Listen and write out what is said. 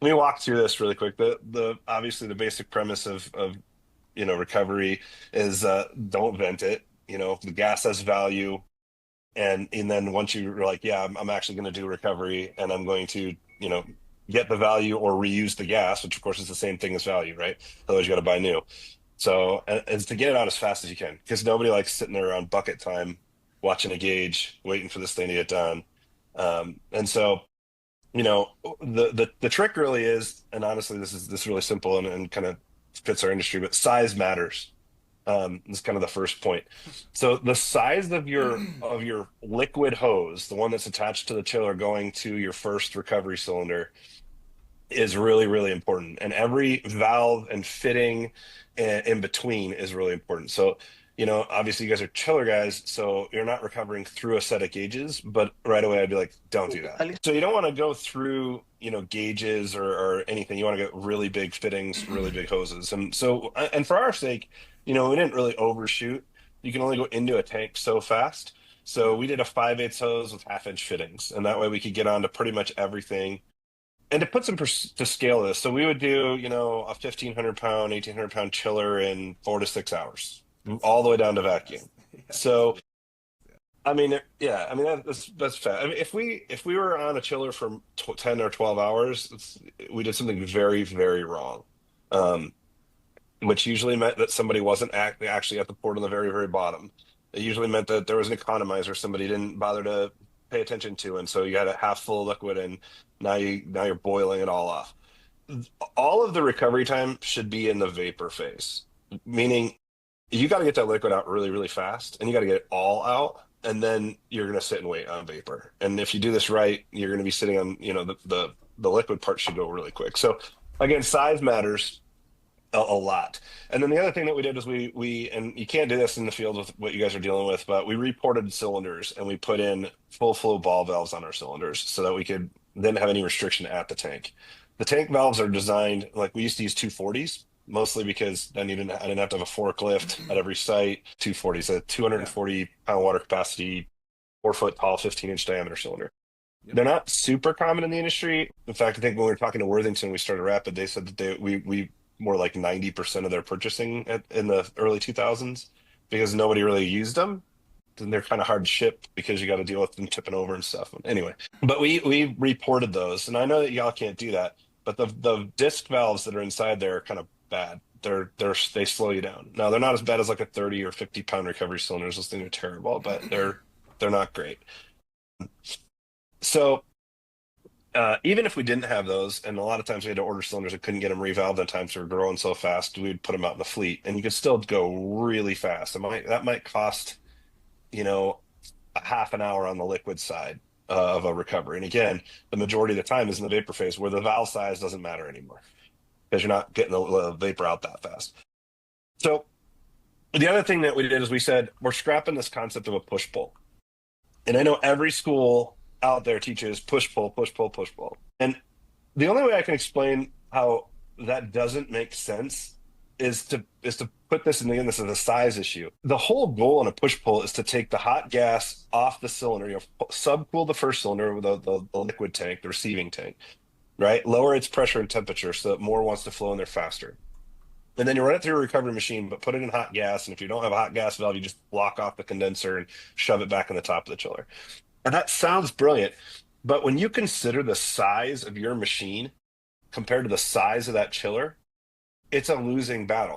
Let me walk through this really quick. The obviously the basic premise of recovery is don't vent it. The gas has value, and then once you're like, yeah, I'm actually going to do recovery, and I'm going to get the value or reuse the gas, which of course is the same thing as value, right? Otherwise you got to buy new. So and to get it out as fast as you can, because nobody likes sitting there around bucket time watching a gauge, waiting for this thing to get done. And so the trick really is, and honestly, this is really simple and kind of fits our industry, but size matters. Is kind of the first point. So the size of your liquid hose, the one that's attached to the chiller going to your first recovery cylinder, is really, really important. And every valve and fitting in between is really important. So, obviously you guys are chiller guys, so you're not recovering through a set of gauges, but right away I'd be like, don't do that. So you don't want to go through, gauges or anything. You want to get really big fittings, really big hoses. And so, and for our sake, we didn't really overshoot. You can only go into a tank so fast. So we did a 5/8 hose with 1/2 inch fittings, and that way we could get onto pretty much everything. And to put some to scale this, so we would do, a 1,500 pound, 1,800 pound chiller in 4 to 6 hours, all the way down to vacuum. Yeah, So, I mean, yeah, I mean that's fast. I mean, if we were on a chiller for 10 or 12 hours, we did something very, very wrong. Um, which usually meant that somebody wasn't actually at the port on the very, very bottom. It usually meant that there was an economizer somebody didn't bother to pay attention to, and so you had a half full liquid, and now you're boiling it all off. All of the recovery time should be in the vapor phase, meaning you got to get that liquid out really, really fast, and you got to get it all out, and then you're going to sit and wait on vapor. And if you do this right, you're going to be sitting on, the liquid part should go really quick. So again, size matters a lot. And then the other thing that we did was and you can't do this in the field with what you guys are dealing with, but we reported cylinders and we put in full flow ball valves on our cylinders so that we could then have any restriction at the tank. The tank valves are designed like we used to use 240s, mostly because then I didn't have to have a forklift at every site. 240s, a yeah, 240 pound water capacity, 4 foot tall, 15-inch diameter cylinder. yep. They're not super common in the industry. In fact, I think when we were talking to Worthington, we started Rapid, they said that we more like 90% of their purchasing in the early 2000s because nobody really used them. And they're kind of hard to ship because you got to deal with them tipping over and stuff. Anyway, but we reported those, and I know that y'all can't do that, but the disc valves that are inside there are kind of bad. They slow you down. Now they're not as bad as like a 30 or 50 pound recovery cylinders. Those things are terrible, but they're not great. So even if we didn't have those, and a lot of times we had to order cylinders and couldn't get them revalved on time, so we're growing so fast, we'd put them out in the fleet, and you could still go really fast. That might cost, you know, a half an hour on the liquid side of a recovery. And again, the majority of the time is in the vapor phase, where the valve size doesn't matter anymore because you're not getting the vapor out that fast. So the other thing that we did is we said we're scrapping this concept of a push pull. And I know every school out there teaches push pull, push pull, push pull. And the only way I can explain how that doesn't make sense is to put this in, again, this is a size issue. The whole goal on a push pull is to take the hot gas off the cylinder, subcool the first cylinder with the liquid tank, the receiving tank, right? Lower its pressure and temperature so that more wants to flow in there faster. And then you run it through a recovery machine, but put it in hot gas. And if you don't have a hot gas valve, you just block off the condenser and shove it back in the top of the chiller. And that sounds brilliant. But when you consider the size of your machine compared to the size of that chiller, it's a losing battle.